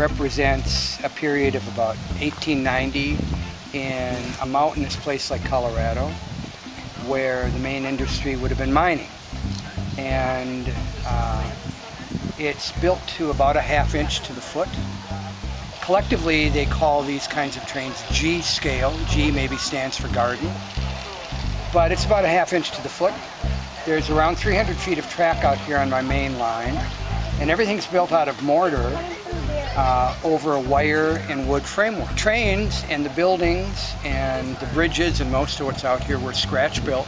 represents a period of about 1890 in a mountainous place like Colorado, where the main industry would have been mining. And it's built to about a ½ inch to the foot. Collectively, they call these kinds of trains G scale. G maybe stands for garden. But it's about a ½ inch to the foot. There's around 300 feet of track out here on my main line. And everything's built out of mortar over a wire and wood framework. Trains and the buildings and the bridges and most of what's out here were scratch built.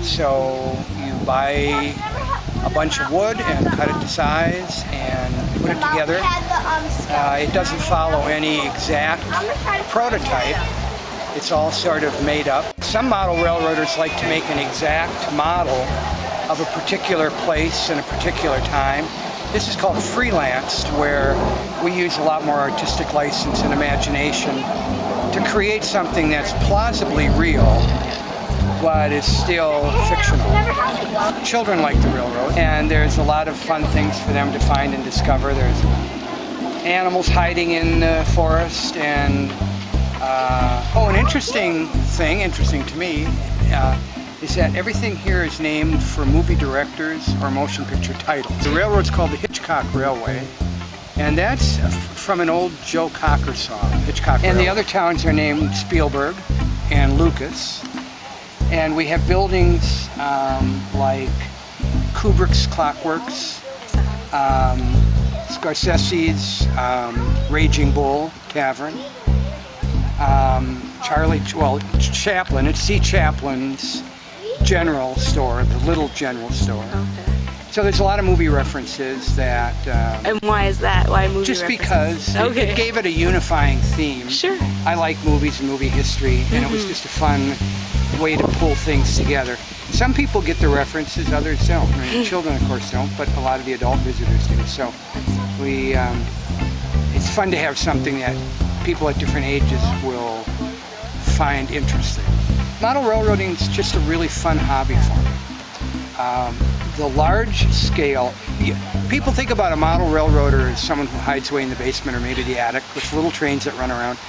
So you buy a bunch of wood and cut it to size and put it together. It doesn't follow any exact prototype. It's all sort of made up. Some model railroaders like to make an exact model of a particular place and a particular time. This is called freelanced, where we use a lot more artistic license and imagination to create something that's plausibly real, but is still fictional. Children like the railroad, and there's a lot of fun things for them to find and discover. There's animals hiding in the forest, and an interesting thing, interesting to me, is that everything here is named for movie directors or motion picture titles. The railroad's called the Hitchcock Railway, and that's from an old Joe Cocker song, Hitchcock Railway. And the other towns are named Spielberg and Lucas. And we have buildings like Kubrick's Clockworks, Scorsese's Raging Bull Tavern, Chaplin, it's C. Chaplin's general store, the little general store. Okay. So there's a lot of movie references that... and why is that? Why movie just references? Because it gave it a unifying theme. Sure. I like movies and movie history, and it was just a fun way to pull things together. Some people get the references, others don't. I mean, children, of course, don't, but a lot of the adult visitors do. So it's fun to have something that people at different ages will find interesting. Model railroading is just a really fun hobby for me. The large scale, people think about a model railroader as someone who hides away in the basement or maybe the attic with little trains that run around.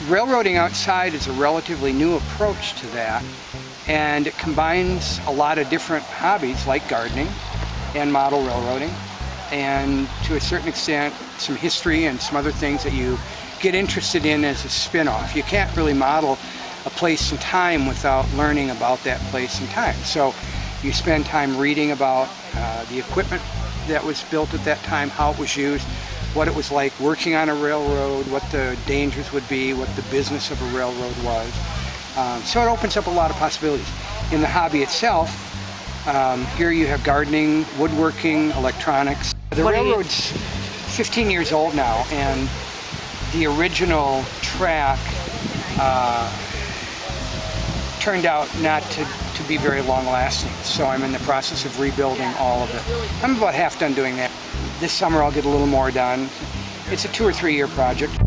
Railroading outside is a relatively new approach to that, and it combines a lot of different hobbies like gardening and model railroading, and to a certain extent some history and some other things that you get interested in as a spin-off. You can't really model a place and time without learning about that place and time. So you spend time reading about the equipment that was built at that time, how it was used, what it was like working on a railroad, what the dangers would be, what the business of a railroad was. So it opens up a lot of possibilities. In the hobby itself, here you have gardening, woodworking, electronics. The railroad's 15 years old now, and the original track turned out not to be very long lasting, so I'm in the process of rebuilding all of it. I'm about half done doing that. This summer I'll get a little more done. It's a 2 or 3 year project.